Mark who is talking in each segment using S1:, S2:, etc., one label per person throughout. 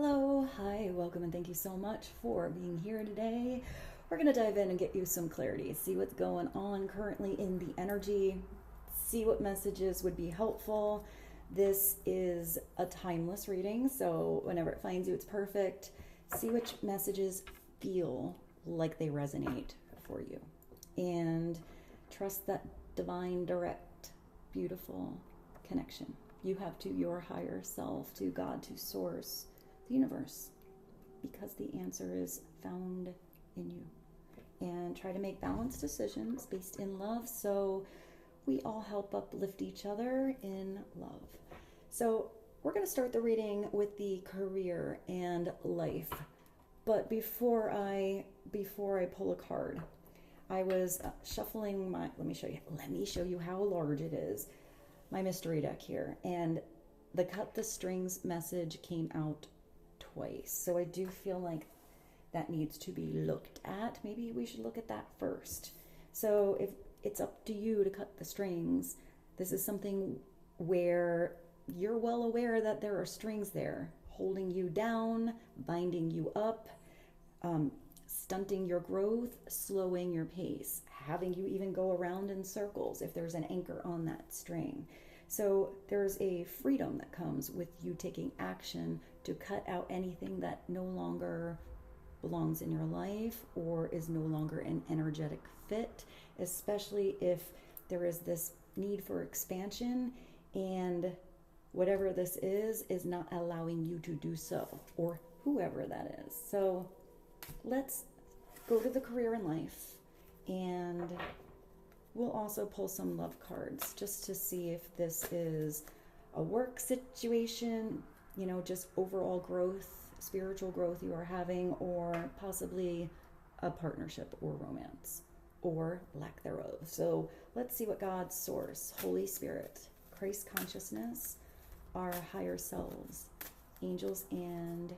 S1: Hello, hi, welcome, and thank you so much for being here today. We're going to dive in and get you some clarity, see what's going on currently in the energy, see what messages would be helpful. This is a timeless reading, so whenever it finds you, it's perfect. See which messages feel like they resonate for you. And trust that divine, direct, beautiful connection you have to your higher self, to God, to Source, the universe, because the answer is found in you. And try to make balanced decisions based in love so we all help uplift each other in love. So we're going to start the reading with the career and life. But before I pull a card, I was shuffling my, let me show you how large it is, my mystery deck here. And the cut the strings message came out twice. So I do feel like that needs to be looked at. Maybe we should look at that first. So if it's up to you to cut the strings, this is something where you're well aware that there are strings there holding you down, binding you up, stunting your growth, slowing your pace, having you even go around in circles if there's an anchor on that string. So there's a freedom that comes with you taking action to cut out anything that no longer belongs in your life or is no longer an energetic fit, especially if there is this need for expansion and whatever this is not allowing you to do so, or whoever that is. So let's go to the career and life, and we'll also pull some love cards just to see if this is a work situation, just overall growth, spiritual growth you are having, or possibly a partnership or romance, or lack thereof. So let's see what God's Source, Holy Spirit, Christ consciousness, our higher selves, angels, and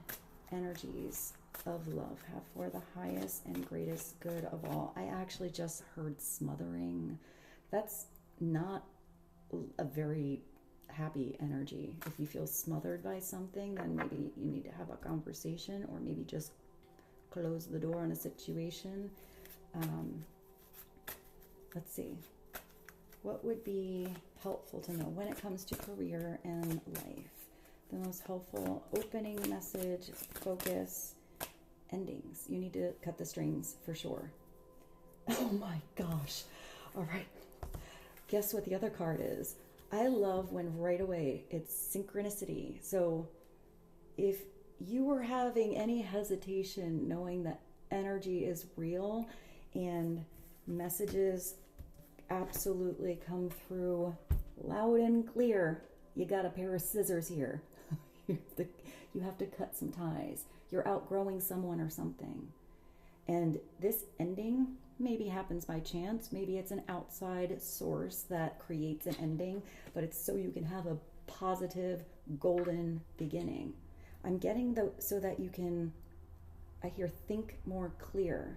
S1: energies of love have for the highest and greatest good of all. I actually just heard smothering. That's not a very happy energy. If you feel smothered by something, then maybe you need to have a conversation, or maybe just close the door on a situation. Let's see. What would be helpful to know when it comes to career and life? The most helpful opening message, focus, endings. You need to cut the strings for sure. Oh my gosh. All right. Guess what the other card is? I love when right away it's synchronicity. So if you were having any hesitation knowing that energy is real and messages absolutely come through loud and clear, you got a pair of scissors here. You have to cut some ties. You're outgrowing someone or something. And this ending maybe happens by chance. Maybe it's an outside source that creates an ending, but it's so you can have a positive, golden beginning. I'm getting so that you can, I hear, think more clear.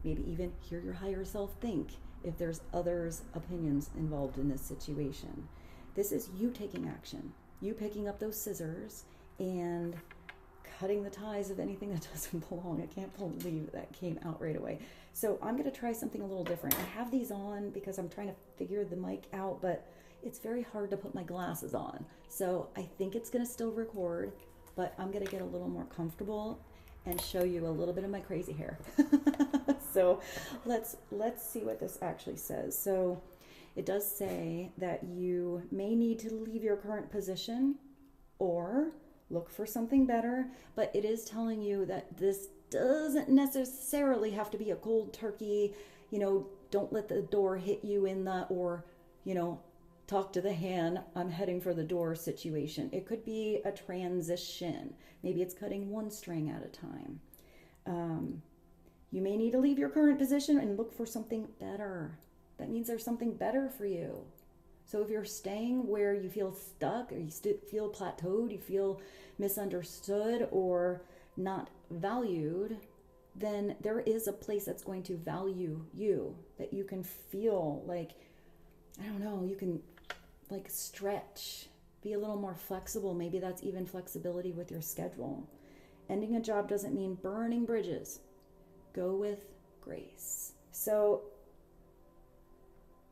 S1: Maybe even hear your higher self think if there's others' opinions involved in this situation. This is you taking action. You picking up those scissors and cutting the ties of anything that doesn't belong. I can't believe that came out right away. So I'm going to try something a little different. I have these on because I'm trying to figure the mic out, but it's very hard to put my glasses on. So I think it's going to still record, but I'm going to get a little more comfortable and show you a little bit of my crazy hair. So let's see what this actually says. So it does say that you may need to leave your current position or look for something better, but it is telling you that this doesn't necessarily have to be a cold turkey, don't let the door hit you in the, or, talk to the hand, I'm heading for the door situation. It could be a transition. Maybe it's cutting one string at a time. You may need to leave your current position and look for something better. That means there's something better for you. So if you're staying where you feel stuck, or you feel plateaued, you feel misunderstood or not valued, then there is a place that's going to value you, that you can feel like, you can like stretch, be a little more flexible. Maybe that's even flexibility with your schedule. ending a job doesn't mean burning bridges. Go with grace. So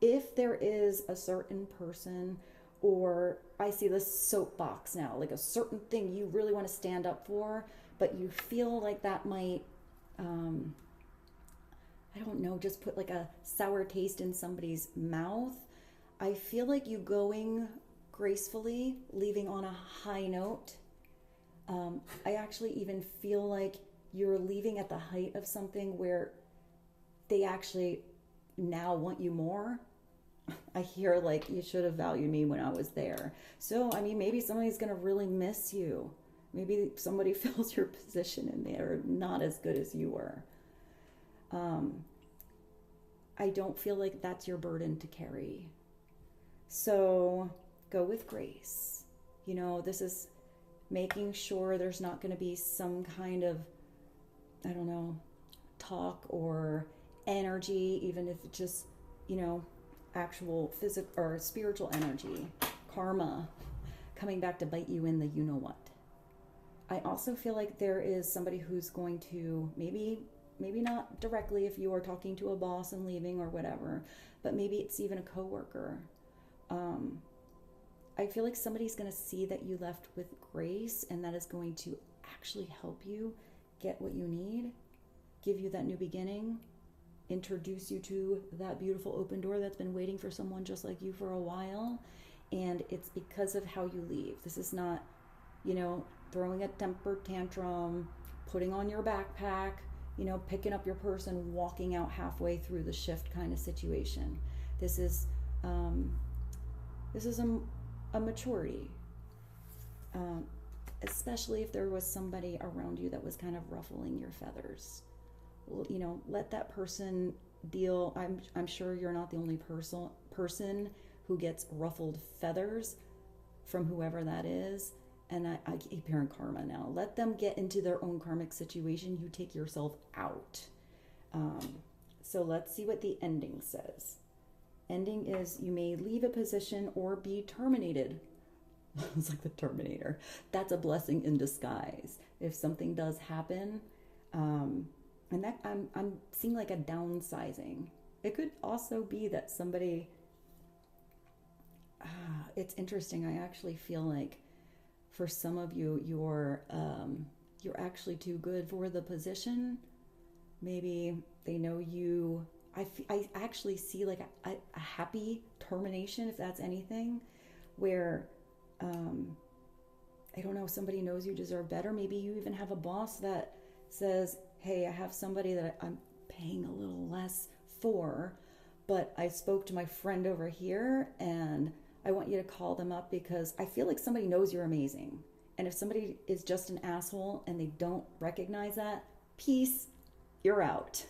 S1: if there is a certain person, or I see this soapbox now, like a certain thing you really want to stand up for, but you feel like that might, I don't know, just put like a sour taste in somebody's mouth. I feel like you going gracefully, leaving on a high note. I actually even feel like you're leaving at the height of something where they actually now want you more. I hear like, you should have valued me when I was there. So, I mean, maybe somebody's going to really miss you. Maybe somebody fills your position and they're not as good as you were. I don't feel like that's your burden to carry. So go with grace. You know, this is making sure there's not going to be some kind of, I don't know, talk or energy, even if it's just, you know, actual physical or spiritual energy, karma coming back to bite you in the you know what. I also feel like there is somebody who's going to maybe not directly if you are talking to a boss and leaving or whatever, but maybe it's even a coworker. I feel like somebody's going to see that you left with grace, and that is going to actually help you get what you need, give you that new beginning, introduce you to that beautiful open door that's been waiting for someone just like you for a while. And it's because of how you leave. This is not, you know, throwing a temper tantrum, putting on your backpack, you know, picking up your purse and walking out halfway through the shift kind of situation. This is a maturity, especially if there was somebody around you that was kind of ruffling your feathers. You know, let that person deal. I'm sure you're not the only person who gets ruffled feathers from whoever that is. And I keep hearing karma now. Let them get into their own karmic situation. You take yourself out. So let's see what the ending says. Ending is, you may leave a position or be terminated. It's like the Terminator. That's a blessing in disguise. If something does happen, and that I'm seeing like a downsizing. It could also be that somebody, it's interesting. I actually feel like for some of you, you're actually too good for the position. Maybe they know you. I actually see like a happy termination, if that's anything, where, I don't know, somebody knows you deserve better. Maybe you even have a boss that says, hey, I have somebody that I'm paying a little less for, but I spoke to my friend over here and I want you to call them up because I feel like somebody knows you're amazing. And if somebody is just an asshole and they don't recognize that, peace, you're out.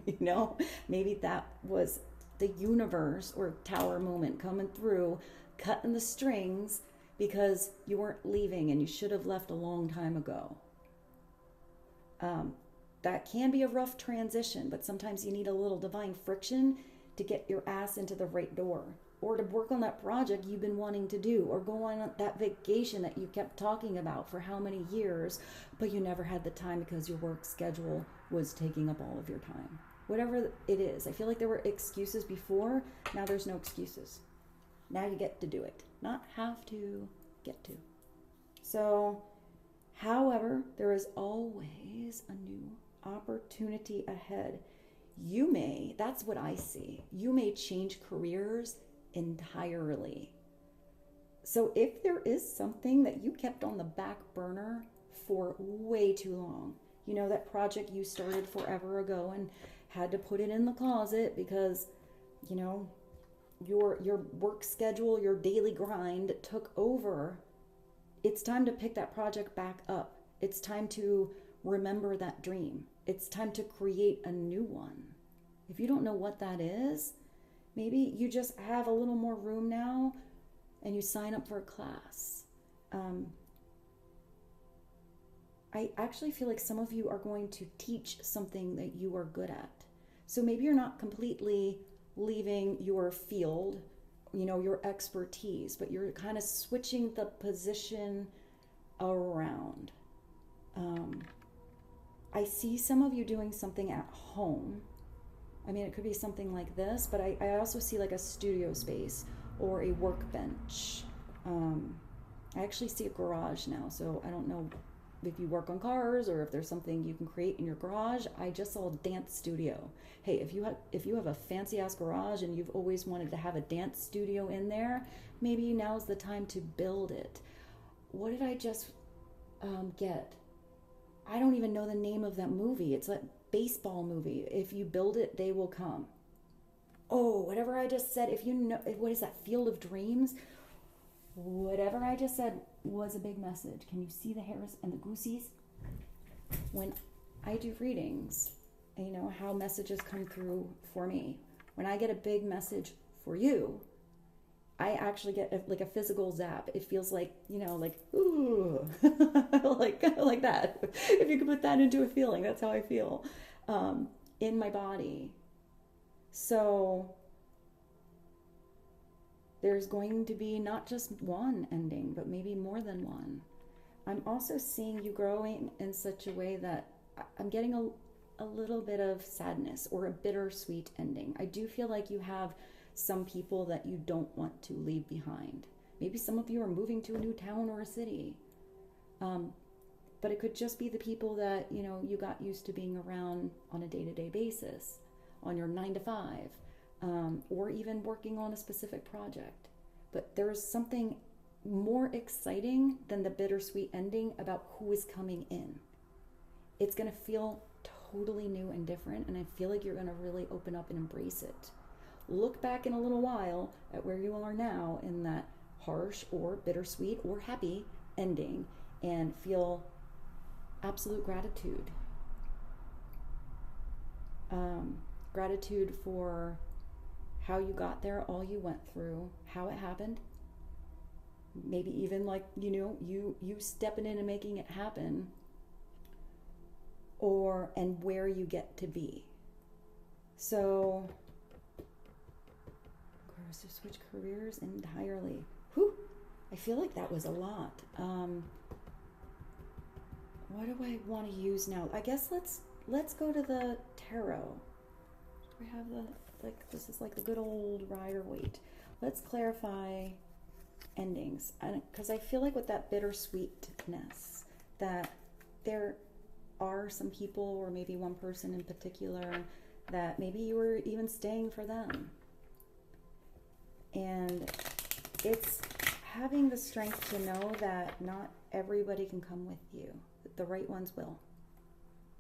S1: You know, maybe that was the universe or tower moment coming through, cutting the strings because you weren't leaving and you should have left a long time ago. That can be a rough transition, but sometimes you need a little divine friction to get your ass into the right door, or to work on that project you've been wanting to do, or go on that vacation that you kept talking about for how many years, but you never had the time because your work schedule was taking up all of your time. Whatever it is, I feel like there were excuses before. Now there's no excuses. Now you get to do it. Not have to, get to. So, however, there is always a new opportunity ahead. You may, that's what I see, you may change careers entirely. So if there is something that you kept on the back burner for way too long, you know, that project you started forever ago and had to put it in the closet because, you know, your work schedule, your daily grind took over, it's time to pick that project back up. It's time to remember that dream. It's time to create a new one. If you don't know what that is, maybe you just have a little more room now and you sign up for a class. I actually feel like some of you are going to teach something that you are good at. So maybe you're not completely leaving your field, you know, your expertise, but you're kind of switching the position around. I see some of you doing something at home. I mean, it could be something like this, but I also see like a studio space or a workbench. I actually see a garage now, so I don't know if you work on cars or if there's something you can create in your garage. I just saw a dance studio. Hey, if you have a fancy ass garage and you've always wanted to have a dance studio in there, maybe now's the time to build it. What did I just get? I don't even know the name of that movie. It's a baseball movie. If you build it, they will come. Oh, whatever I just said, if you know, what is that, Field of Dreams? Whatever I just said was a big message. Can you see the hairs and the goosies? When I do readings, you know how messages come through for me. When I get a big message for you, I actually get like a physical zap. It feels like, you know, like, ooh, like that. If you could put that into a feeling, that's how I feel in my body. So there's going to be not just one ending, but maybe more than one. I'm also seeing you growing in such a way that I'm getting a little bit of sadness or a bittersweet ending. I do feel like you have some people that you don't want to leave behind. Maybe some of you are moving to a new town or a city. But it could just be the people that, you know, you got used to being around on a day-to-day basis, on your 9 to 5. Or even working on a specific project. But there's something more exciting than the bittersweet ending about who is coming in. It's going to feel totally new and different, and I feel like you're going to really open up and embrace it. Look back in a little while at where you are now in that harsh or bittersweet or happy ending and feel absolute gratitude. Gratitude for how you got there, all you went through, how it happened. Maybe even like, you know, you stepping in and making it happen, and where you get to be. So, of course, to switch careers entirely. Whew, I feel like that was a lot. What do I want to use now? I guess let's go to the tarot. We have this is like the good old Rider-Waite. Let's clarify endings, because I feel like with that bittersweetness, that there are some people, or maybe one person in particular, that maybe you were even staying for them. And it's having the strength to know that not everybody can come with you. The right ones will.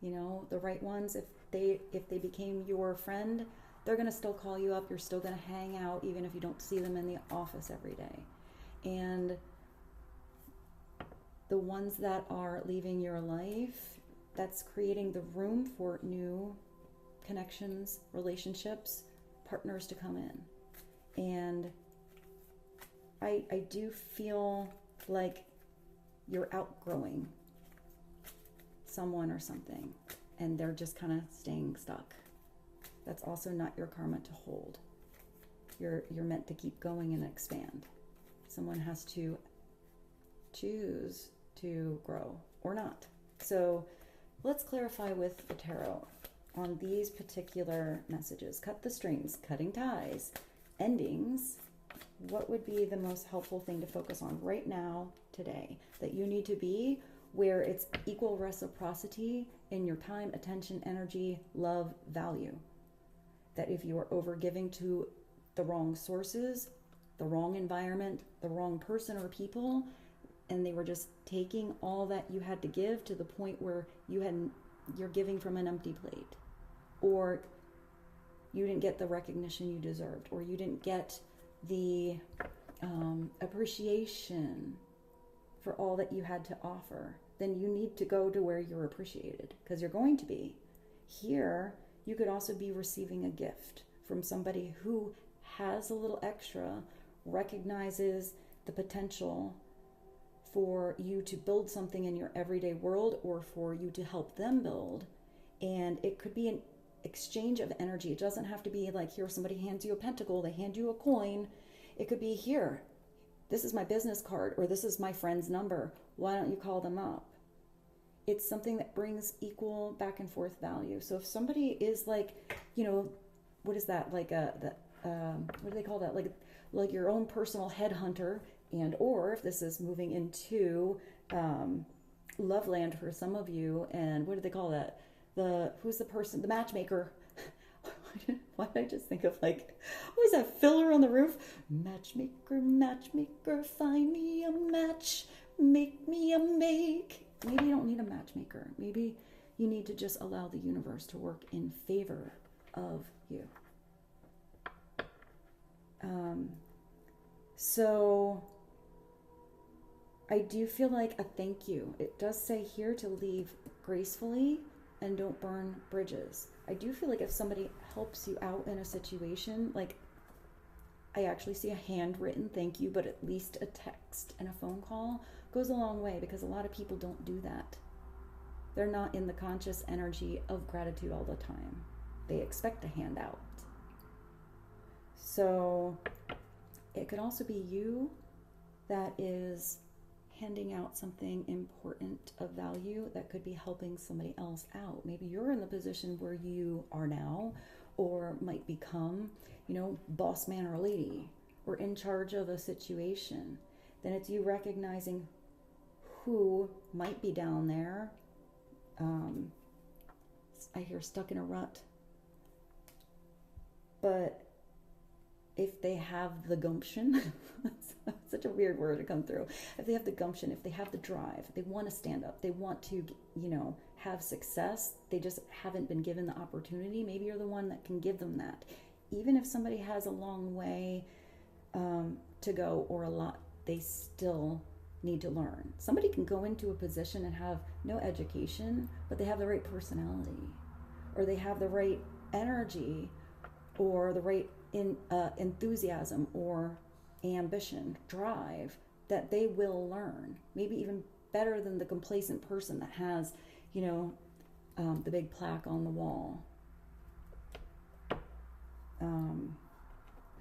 S1: You know, the right ones, if they became your friend, they're going to still call you up. You're still going to hang out, even if you don't see them in the office every day. And the ones that are leaving your life, that's creating the room for new connections, relationships, partners to come in. And I do feel like you're outgrowing someone or something, and they're just kind of staying stuck. That's also not your karma to hold. You're meant to keep going and expand. Someone has to choose to grow or not. So let's clarify with the tarot on these particular messages. Cut the strings, cutting ties, endings. What would be the most helpful thing to focus on right now, today, that you need to be where it's equal reciprocity in your time, attention, energy, love, value? That if you are over giving to the wrong sources, the wrong environment, the wrong person or people, and they were just taking all that you had to give to the point where you're giving from an empty plate, or you didn't get the recognition you deserved, or you didn't get the appreciation for all that you had to offer, then you need to go to where you're appreciated, because you're going to be. Here, you could also be receiving a gift from somebody who has a little extra, recognizes the potential for you to build something in your everyday world, or for you to help them build. And it could be an exchange of energy. It doesn't have to be like, here, somebody hands you a pentacle, they hand you a coin. It could be, here, this is my business card, or this is my friend's number. Why don't you call them up? it's something that brings equal back and forth value. So if somebody is like, what is that, like what do they call that, like your own personal headhunter, and or if this is moving into love land for some of you, and what do they call that, who's the person, the matchmaker. Why did I just think of what was that filler on the roof? Matchmaker, matchmaker, find me a match, make me a make. Maybe you don't need a matchmaker. Maybe you need to just allow the universe to work in favor of you. So I do feel like a thank you. It does say here to leave gracefully and don't burn bridges. I do feel like if somebody helps you out in a situation, I actually see a handwritten thank you, but at least a text and a phone call goes a long way, because a lot of people don't do that. They're not in the conscious energy of gratitude all the time. They expect a handout. So it could also be you that is handing out something important of value that could be helping somebody else out. Maybe you're in the position where you are now, or might become, boss man or lady, or in charge of a situation. Then it's you recognizing who might be down there. I hear stuck in a rut. But if they have the gumption, that's such a weird word to come through. If they have the gumption, if they have the drive, they want to stand up, they want to, have success, they just haven't been given the opportunity. Maybe you're the one that can give them that. Even if somebody has a long way to go, or a lot, they still need to learn. Somebody can go into a position and have no education, but they have the right personality, or they have the right energy, or the right enthusiasm or ambition, drive, that they will learn. Maybe even better than the complacent person that has, the big plaque on the wall.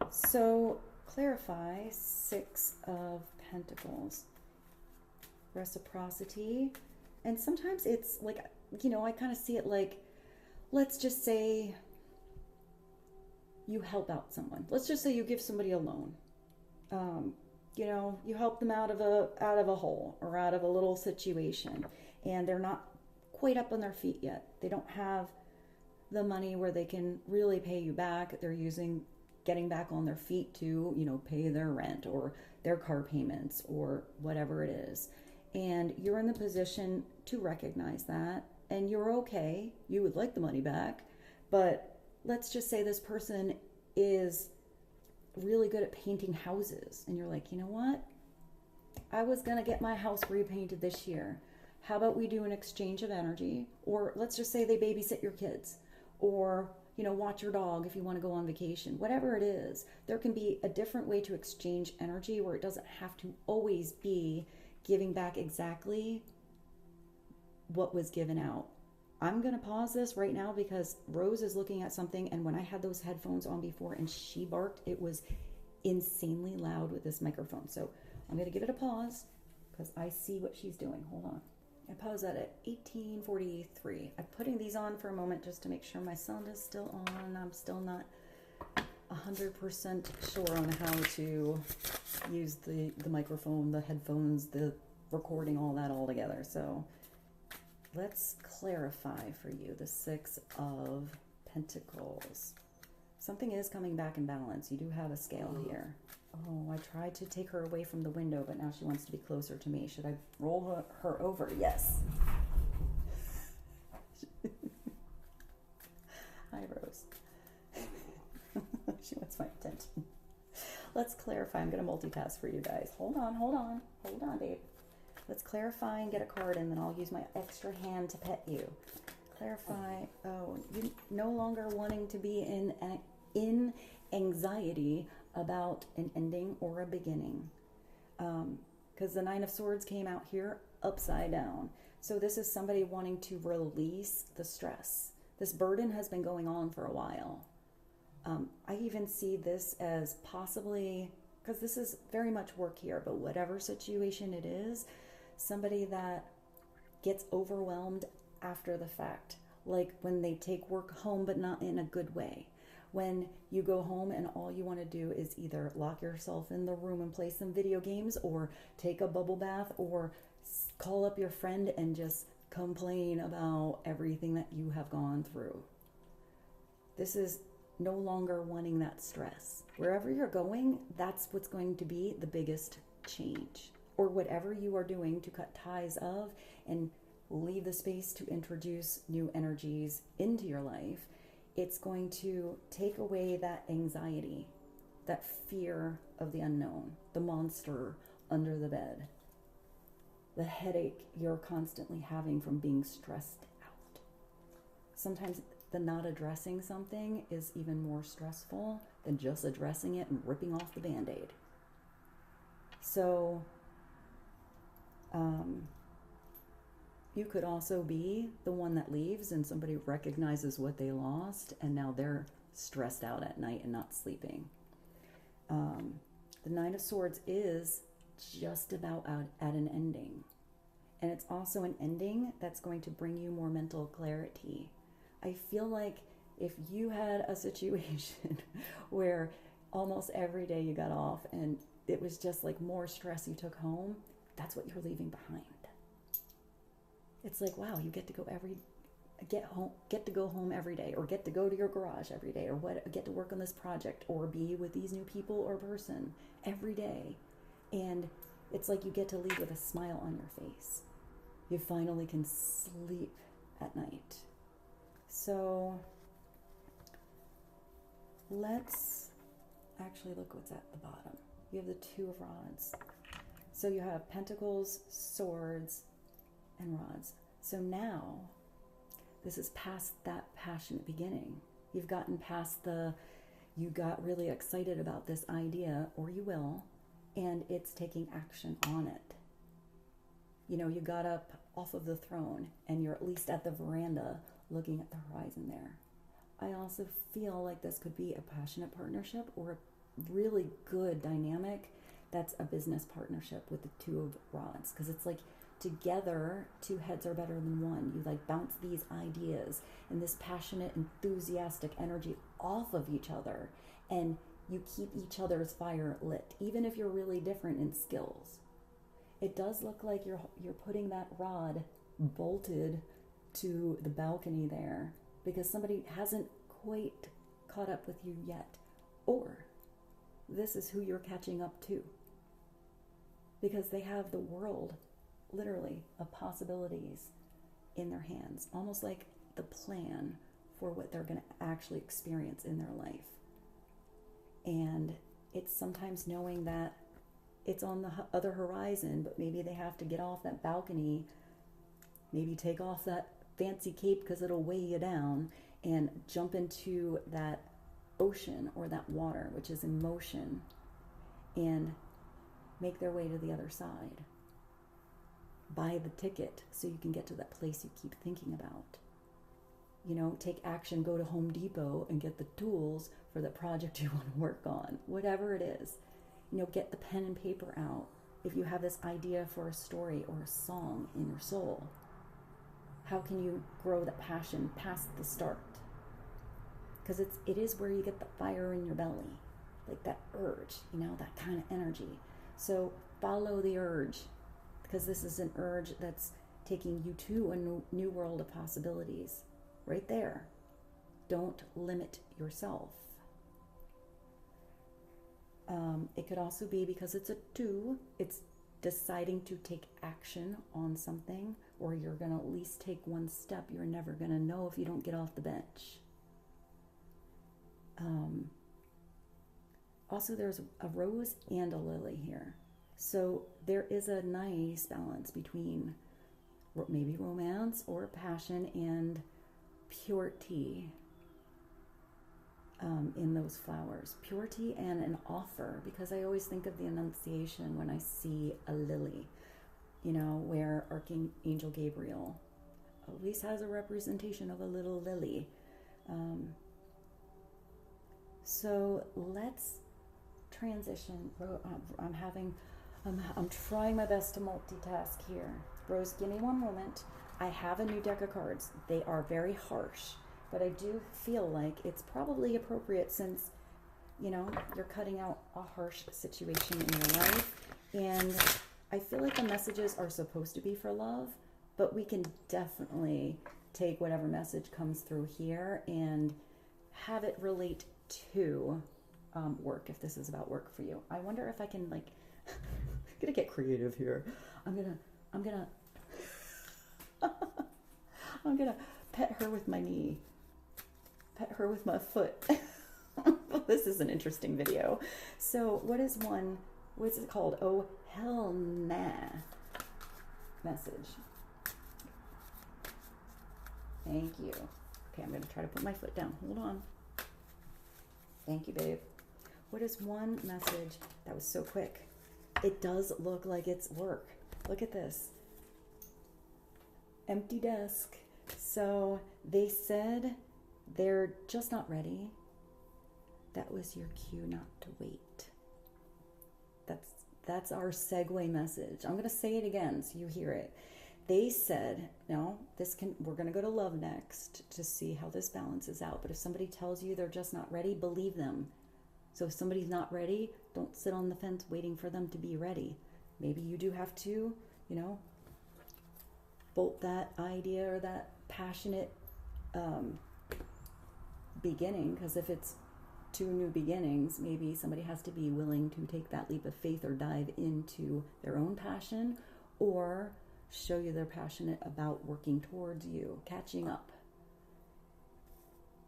S1: So clarify 6 of Pentacles. Reciprocity. And sometimes it's I kind of see it let's just say you help out someone. Let's just say you give somebody a loan. You help them out of a hole, or out of a little situation, and they're not quite up on their feet yet. They don't have the money where they can really pay you back. They're getting back on their feet to, pay their rent or their car payments or whatever it is. And you're in the position to recognize that, and you're okay. You would like the money back, but let's just say this person is really good at painting houses, and you're like, you know what? I was going to get my house repainted this year. How about we do an exchange of energy? Or let's just say they babysit your kids, or, watch your dog if you want to go on vacation. Whatever it is, there can be a different way to exchange energy where it doesn't have to always be giving back exactly what was given out. I'm going to pause this right now because Rose is looking at something, and when I had those headphones on before and she barked, it was insanely loud with this microphone. So I'm going to give it a pause because I see what she's doing. Hold on. I paused that at 18:43. I'm putting these on for a moment just to make sure my sound is still on. I'm still not 100% sure on how to use the microphone, the headphones, the recording, all that all together. So let's clarify for you the 6 of Pentacles. Something is coming back in balance. You do have a scale here. Oh, I tried to take her away from the window, but now she wants to be closer to me. Should I roll her over? Yes. Hi, Rose. She wants my attention. Let's clarify. I'm going to multitask for you guys. Hold on, babe. Let's clarify and get a card, and then I'll use my extra hand to pet you. Clarify. Oh, you no longer wanting to be in anxiety about an ending or a beginning. Because the 9 of Swords came out here upside down. So this is somebody wanting to release the stress. This burden has been going on for a while. I even see this as possibly, because this is very much work here, but whatever situation it is, somebody that gets overwhelmed after the fact. Like when they take work home, but not in a good way. When you go home and all you want to do is either lock yourself in the room and play some video games, or take a bubble bath, or call up your friend and just complain about everything that you have gone through. This is no longer wanting that stress. Wherever you're going, that's what's going to be the biggest change. Or whatever you are doing to cut ties of and leave the space to introduce new energies into your life, it's going to take away that anxiety, that fear of the unknown, the monster under the bed, the headache you're constantly having from being stressed out. Sometimes the not addressing something is even more stressful than just addressing it and ripping off the Band-Aid. So, you could also be the one that leaves and somebody recognizes what they lost and now they're stressed out at night and not sleeping. The Nine of Swords is just about at an ending. And it's also an ending that's going to bring you more mental clarity. I feel like if you had a situation where almost every day you got off and it was just like more stress you took home, that's what you're leaving behind. It's like, wow, you get to go home every day, or get to go to your garage every day, or get to work on this project, or be with these new people or person every day. And it's like you get to leave with a smile on your face. You finally can sleep at night. So let's actually look what's at the bottom. You have the Two of Rods. So you have Pentacles, Swords, and Rods. So now, this is past that passionate beginning. You've gotten past you got really excited about this idea, or you will, and it's taking action on it. You know, you got up off of the throne and you're at least at the veranda looking at the horizon there. I also feel like this could be a passionate partnership or a really good dynamic that's a business partnership with the Two of Rods, because it's like together, two heads are better than one. You like bounce these ideas and this passionate, enthusiastic energy off of each other, and you keep each other's fire lit, even if you're really different in skills. It does look like you're putting that rod bolted to the balcony there because somebody hasn't quite caught up with you yet, or this is who you're catching up to, because they have the world literally of possibilities in their hands, almost like the plan for what they're going to actually experience in their life. And it's sometimes knowing that it's on the other horizon, but maybe they have to get off that balcony, maybe take off that fancy cape because it'll weigh you down, and jump into that ocean or that water, which is in motion, and make their way to the other side. Buy the ticket so you can get to that place you keep thinking about. You know, take action, go to Home Depot and get the tools for the project you want to work on, whatever it is. You know, get the pen and paper out if you have this idea for a story or a song in your soul. How can you grow that passion past the start? Because it is where you get the fire in your belly, like that urge, you know, that kind of energy. So follow the urge, because this is an urge that's taking you to a new world of possibilities. Right there. Don't limit yourself. It could also be because it's a 2, it's deciding to take action on something, or you're going to at least take one step. You're never going to know if you don't get off the bench. Also, there's a rose and a lily here. So there is a nice balance between maybe romance or passion and purity in those flowers. Purity and an offer, because I always think of the Annunciation when I see a lily, you know, where Archangel Gabriel at least has a representation of a little lily. So let's transition. I'm trying my best to multitask here. Rose, give me one moment. I have a new deck of cards. They are very harsh, but I do feel like it's probably appropriate since, you know, you're cutting out a harsh situation in your life. And I feel like the messages are supposed to be for love, but we can definitely take whatever message comes through here and have it relate to work, if this is about work for you. I wonder if I can, like, I'm gonna get creative here. I'm gonna I'm gonna pet her with my knee, pet her with my foot. This is an interesting video. So what's it called? Oh, hell nah message. Thank you. Okay, I'm gonna try to put my foot down. Hold on. Thank you, babe. What is one message? That was so quick. It does look like it's work. Look at this. Empty desk. So they said they're just not ready. That was your cue not to wait. That's our segue message. I'm going to say it again so you hear it. They said, no, we're going to go to love next to see how this balances out. But if somebody tells you they're just not ready, believe them. So if somebody's not ready, don't sit on the fence waiting for them to be ready. Maybe you do have to, you know, bolt that idea or that passionate beginning, because if it's two new beginnings, maybe somebody has to be willing to take that leap of faith or dive into their own passion, or show you they're passionate about working towards you, catching up.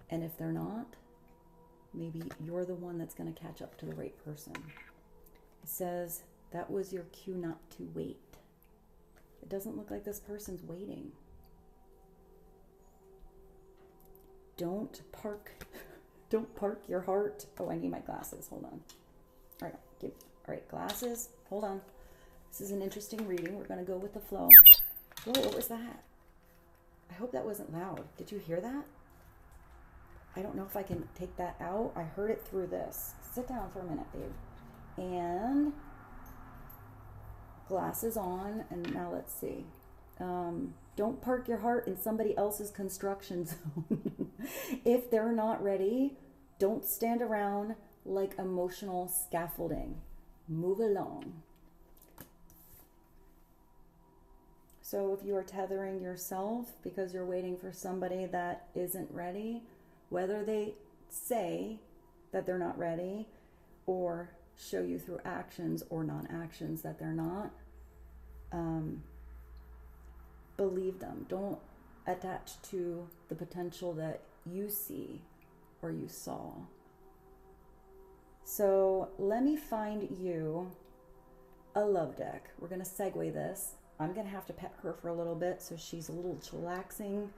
S1: And if they're not, maybe you're the one that's going to catch up to the right person. It says that was your cue not to wait. It doesn't look like this person's waiting. Don't park your heart. Oh, I need my glasses. Hold on. All right, glasses. Hold on. This is an interesting reading. We're going to go with the flow. Whoa, what was that? I hope that wasn't loud. Did you hear that? I don't know if I can take that out. I heard it through this. Sit down for a minute, babe. And glasses on. And now let's see. Don't park your heart in somebody else's construction zone. If they're not ready, don't stand around like emotional scaffolding. Move along. So if you are tethering yourself because you're waiting for somebody that isn't ready, whether they say that they're not ready or show you through actions or non-actions that they're not, believe them. Don't attach to the potential that you see or you saw. So let me find you a love deck. We're going to segue this. I'm going to have to pet her for a little bit so she's a little chillaxing,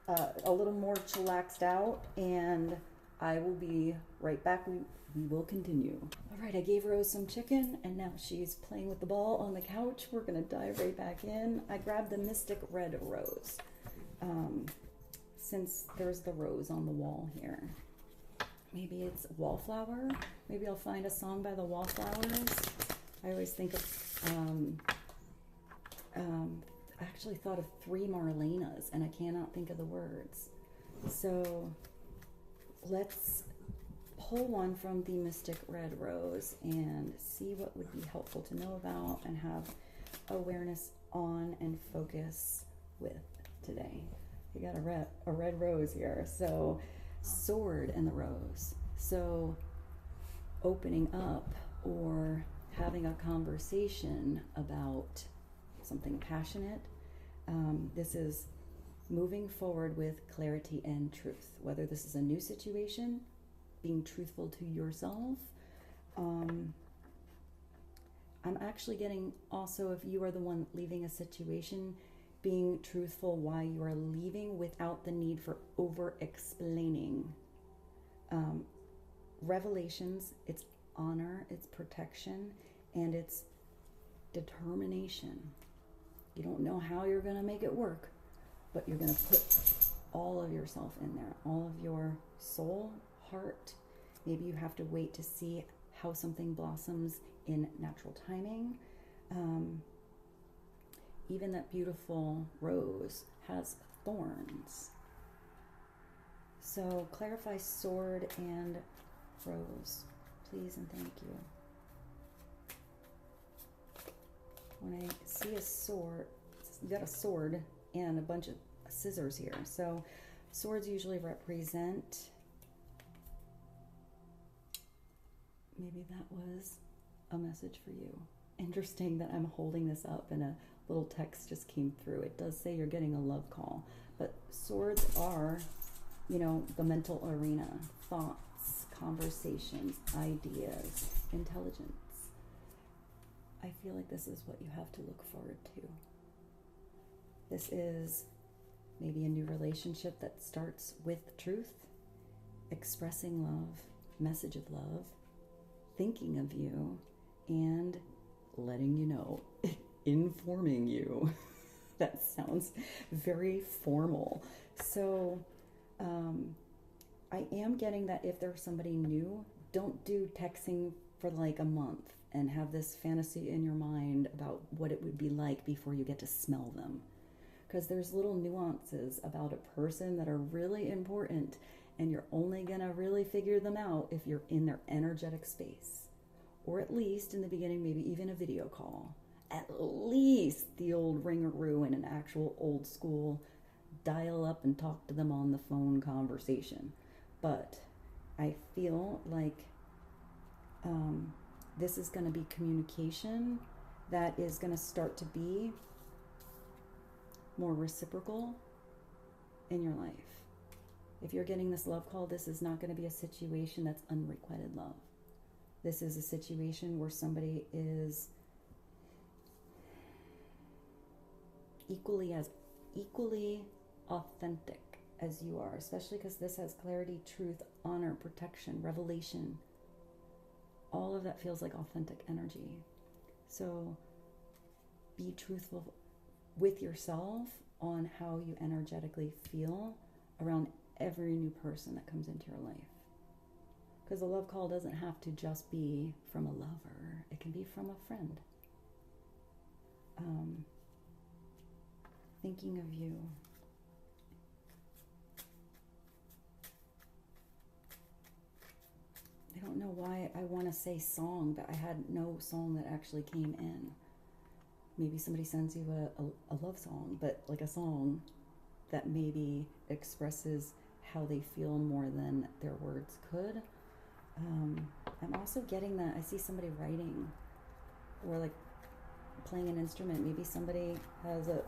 S1: a little more chillaxed out, and I will be right back. We will continue. All right, I gave Rose some chicken, and now she's playing with the ball on the couch. We're going to dive right back in. I grabbed the Mystic Red Rose, since there's the rose on the wall here. Maybe it's Wallflower. Maybe I'll find a song by the Wallflowers. I always think of, I actually thought of 3 Marlenas, and I cannot think of the words. So let's pull one from the Mystic Red Rose and see what would be helpful to know about and have awareness on and focus with today. You got a red rose here. So sword and the rose. So opening up or having a conversation about something passionate. This is moving forward with clarity and truth. Whether this is a new situation, being truthful to yourself. I'm actually getting also, if you are the one leaving a situation, being truthful why you are leaving without the need for over-explaining. Revelations, it's honor, it's protection, and it's determination. You don't know how you're going to make it work, but you're going to put all of yourself in there, all of your soul, heart. Maybe you have to wait to see how something blossoms in natural timing. even that beautiful rose has thorns. So clarify sword and rose, please and thank you. When I see a sword, you got a sword and a bunch of scissors here. So swords usually represent, maybe that was a message for you. Interesting that I'm holding this up and a little text just came through. It does say you're getting a love call, but swords are, you know, the mental arena, thoughts, conversations, ideas, intelligence. I feel like this is what you have to look forward to. This is maybe a new relationship that starts with truth, expressing love, message of love, thinking of you, and letting you know, informing you. That sounds very formal. So I am getting that if there's somebody new, don't do texting for like a month and have this fantasy in your mind about what it would be like before you get to smell them. Because there's little nuances about a person that are really important, and you're only gonna really figure them out if you're in their energetic space. Or at least in the beginning, maybe even a video call. At least the old ringaroo in an actual old school dial up and talk to them on the phone conversation. But I feel like this is going to be communication that is going to start to be more reciprocal in your life. If you're getting this love call, this is not going to be a situation that's unrequited love. This is a situation where somebody is equally authentic as you are, especially because this has clarity, truth, honor, protection, revelation. All of that feels like authentic energy. So be truthful with yourself on how you energetically feel around every new person that comes into your life. Because a love call doesn't have to just be from a lover. It can be from a friend. Thinking of you. I don't know why I want to say song, but I had no song that actually came in. Maybe somebody sends you a love song, but like a song that maybe expresses how they feel more than their words could. I'm also getting that I see somebody writing or like playing an instrument. Maybe somebody has a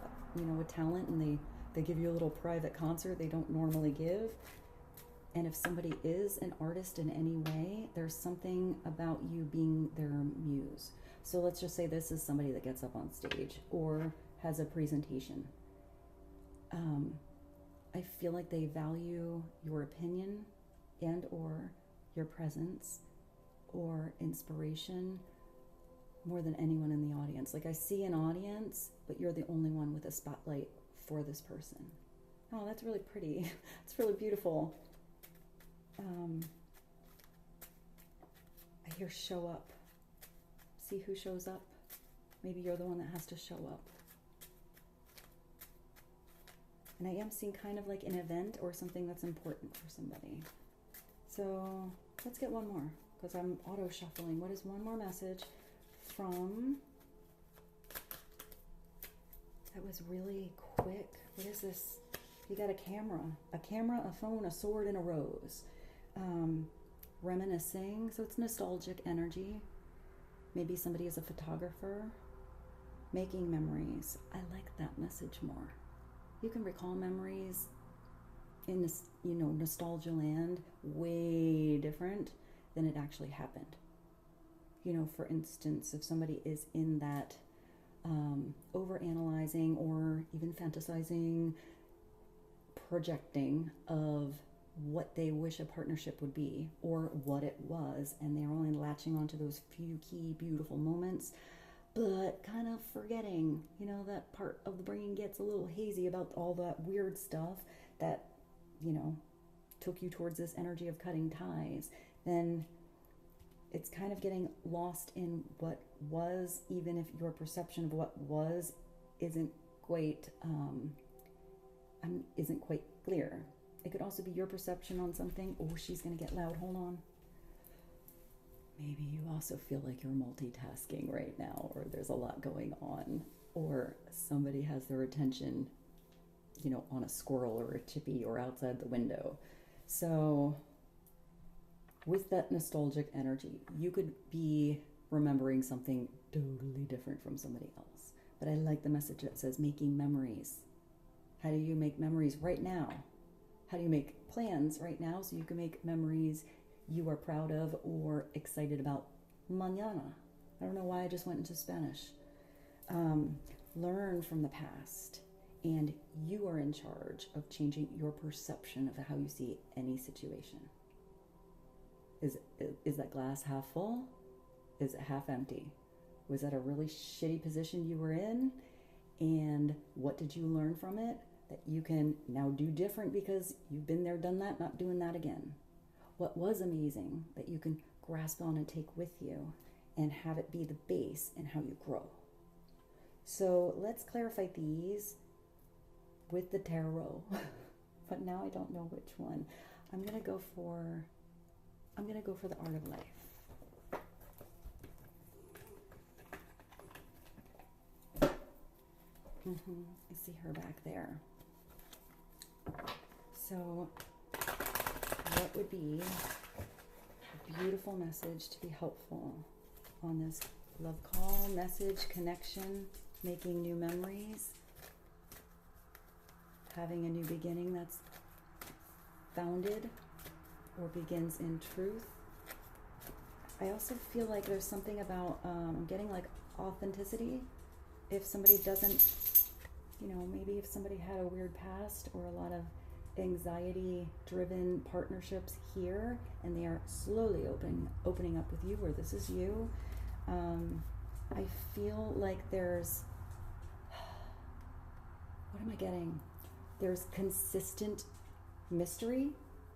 S1: talent and they give you a little private concert they don't normally give. And if somebody is an artist in any way, there's something about you being their muse. So let's just say this is somebody that gets up on stage or has a presentation. I feel like they value your opinion and or your presence or inspiration more than anyone in the audience. Like I see an audience, but you're the only one with a spotlight for this person. Oh, that's really pretty. It's really beautiful. I hear show up. See who shows up? Maybe you're the one that has to show up. And I am seeing kind of like an event or something that's important for somebody. So let's get one more, because I'm auto shuffling. What is one more message from... That was really quick. What is this? You got a camera, a phone, a sword, and a rose. Reminiscing, so it's nostalgic energy. Maybe somebody is a photographer. Making memories. I like that message more. You can recall memories in this, nostalgia land, way different than it actually happened. For instance, if somebody is in that overanalyzing or even fantasizing, projecting of what they wish a partnership would be or what it was, and they're only latching onto those few key beautiful moments, but kind of forgetting, that part of the brain gets a little hazy about all that weird stuff that, took you towards this energy of cutting ties, then it's kind of getting lost in what was, even if your perception of what was isn't quite clear. It could also be your perception on something. Oh, she's going to get loud. Hold on. Maybe you also feel like you're multitasking right now, or there's a lot going on, or somebody has their attention, on a squirrel or a chippy or outside the window. So with that nostalgic energy, you could be remembering something totally different from somebody else. But I like the message that says making memories. How do you make memories right now? How do you make plans right now so you can make memories you are proud of or excited about mañana? I don't know why I just went into Spanish. Learn from the past, and you are in charge of changing your perception of how you see any situation. Is that glass half full? Is it half empty? Was that a really shitty position you were in? And what did you learn from it that you can now do different because you've been there, done that, not doing that again? What was amazing that you can grasp on and take with you and have it be the base in how you grow? So let's clarify these with the tarot. But now I don't know which one. I'm gonna go for the Art of Life. I see her back there. So what would be a beautiful message to be helpful on this love call, message, connection, making new memories, having a new beginning that's founded or begins in truth? I also feel like there's something about getting like authenticity. If somebody doesn't, maybe if somebody had a weird past or a lot of anxiety-driven partnerships here, and they are slowly opening up with you, or this is you, I feel like there's, what am I getting? There's consistent mystery.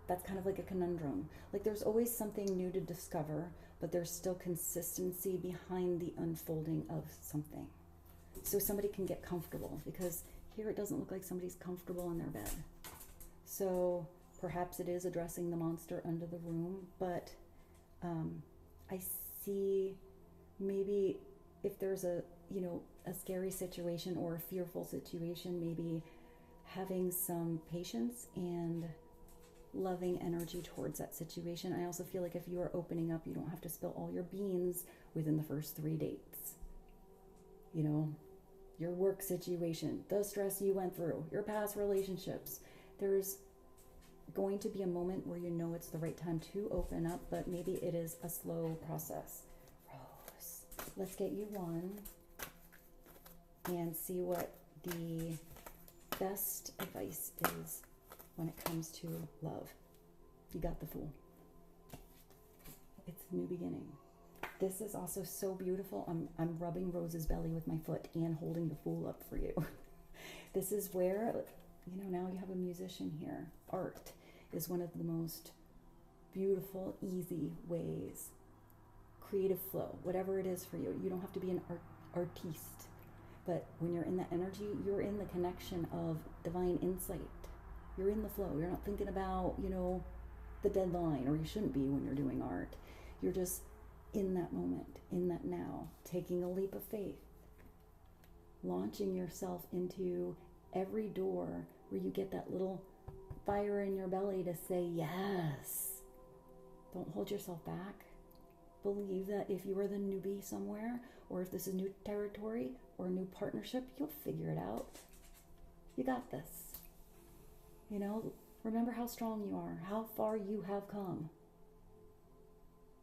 S1: That's kind of like a conundrum. Like there's always something new to discover, but there's still consistency behind the unfolding of something. So somebody can get comfortable, because here it doesn't look like somebody's comfortable in their bed. So perhaps it is addressing the monster under the room, but I see maybe if there's a scary situation or a fearful situation, maybe having some patience and loving energy towards that situation. I also feel like if you are opening up, you don't have to spill all your beans within the first 3 dates. Your work situation, the stress you went through, your past relationships. There's going to be a moment where it's the right time to open up, but maybe it is a slow process. Rose, let's get you one and see what the best advice is when it comes to love. You got the Fool. It's a new beginning. This is also so beautiful. I'm rubbing Rose's belly with my foot and holding the Fool up for you. This is where, now you have a musician here. Art is one of the most beautiful, easy ways. Creative flow, whatever it is for you. You don't have to be an artiste. But when you're in that energy, you're in the connection of divine insight. You're in the flow. You're not thinking about, the deadline, or you shouldn't be when you're doing art. You're just in that moment, in that now, taking a leap of faith, launching yourself into every door where you get that little fire in your belly to say yes. Don't hold yourself back. Believe that if you are the newbie somewhere, or if this is new territory or a new partnership, you'll figure it out. You got this. Remember how strong you are, how far you have come.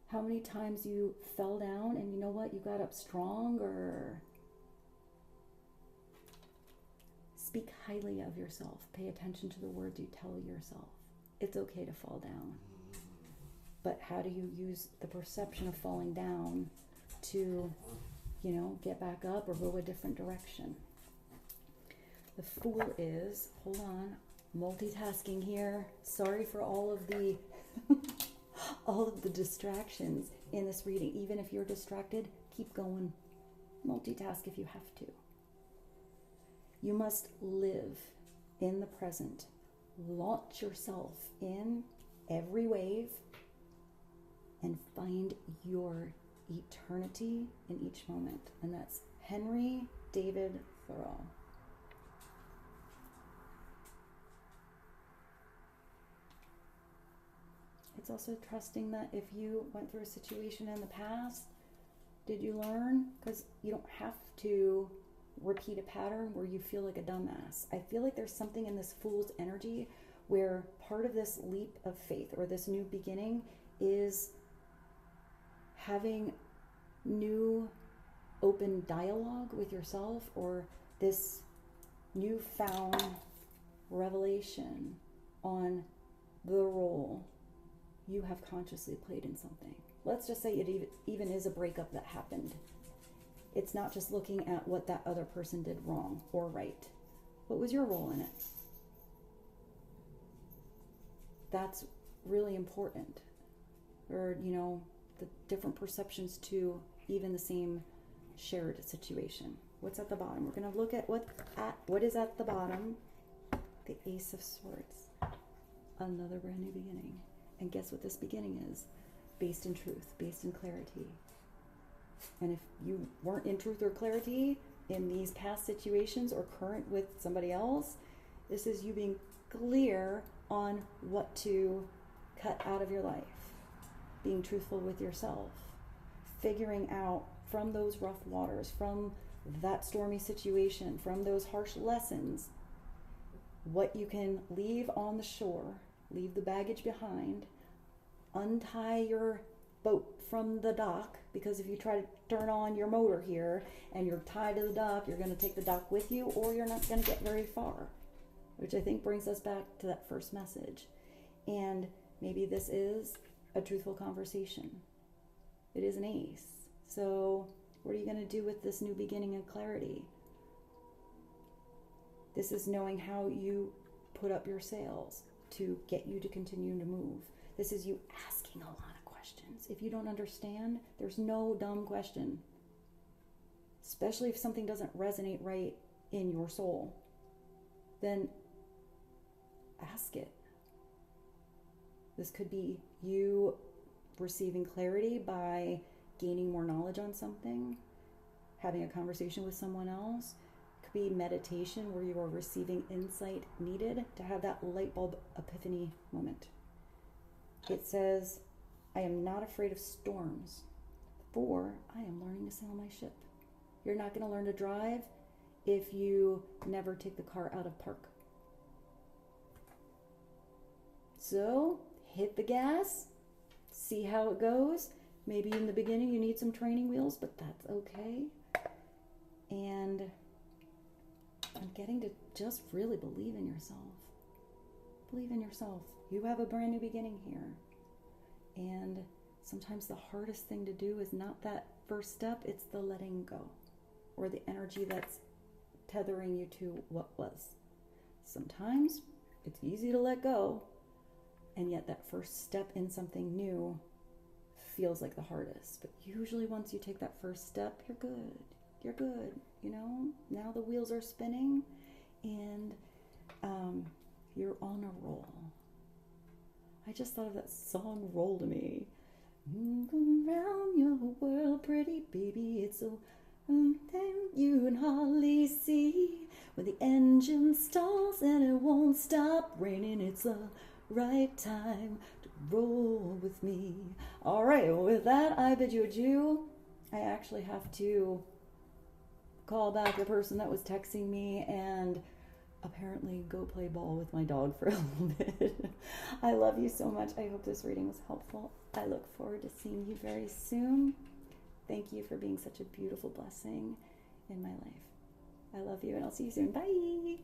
S1: How many times you fell down and you know what? You got up stronger. Speak highly of yourself. Pay attention to the words you tell yourself. It's okay to fall down. But how do you use the perception of falling down to, get back up or go a different direction? The Fool is, hold on, multitasking here. Sorry for all of the all of the distractions in this reading. Even if you're distracted, keep going. Multitask if you have to. You must live in the present. Launch yourself in every wave and find your eternity in each moment. And that's Henry David Thoreau. It's also trusting that if you went through a situation in the past, did you learn? Because you don't have to repeat a pattern where you feel like a dumbass. I feel like there's something in this fool's energy where part of this leap of faith or this new beginning is having new open dialogue with yourself, or this newfound revelation on the role you have consciously played in something. Let's just say it even is a breakup that happened. It's not just looking at what that other person did wrong or right. What was your role in it? That's really important. Or, the different perceptions to even the same shared situation. What's at the bottom? We're going to look at what is at the bottom. The Ace of Swords. Another brand new beginning. And guess what this beginning is? Based in truth, based in clarity. And if you weren't in truth or clarity in these past situations or current with somebody else, this is you being clear on what to cut out of your life. Being truthful with yourself. Figuring out from those rough waters, from that stormy situation, from those harsh lessons, what you can leave on the shore. Leave the baggage behind, untie your boat from the dock, because if you try to turn on your motor here and you're tied to the dock, you're going to take the dock with you, or you're not going to get very far, which I think brings us back to that first message. And maybe this is a truthful conversation. It is an ace. So what are you going to do with this new beginning and clarity? This is knowing how you put up your sails to get you to continue to move. This is you asking a lot of questions. If you don't understand, there's no dumb question. Especially if something doesn't resonate right in your soul, then ask it. This could be you receiving clarity by gaining more knowledge on something, having a conversation with someone else. Be meditation where you are receiving insight needed to have that light bulb epiphany moment. It says, I am not afraid of storms, for I am learning to sail my ship. You're not going to learn to drive if you never take the car out of park. So hit the gas, see how it goes. Maybe in the beginning you need some training wheels, but that's okay. And I'm getting to just really believe in yourself. Believe in yourself. You have a brand new beginning here. And sometimes the hardest thing to do is not that first step, it's the letting go, or the energy that's tethering you to what was. Sometimes it's easy to let go, and yet that first step in something new feels like the hardest. But usually once you take that first step, you're good. You're good, now the wheels are spinning and you're on a roll. I just thought of that song, Roll to Me. Around your world, pretty baby, it's so you can hardly see when the engine stalls and it won't stop raining. It's the right time to roll with me. All right, with that, I bid you adieu. I actually have to call back the person that was texting me and apparently go play ball with my dog for a little bit. I love you so much. I hope this reading was helpful. I look forward to seeing you very soon. Thank you for being such a beautiful blessing in my life. I love you, and I'll see you soon. Bye.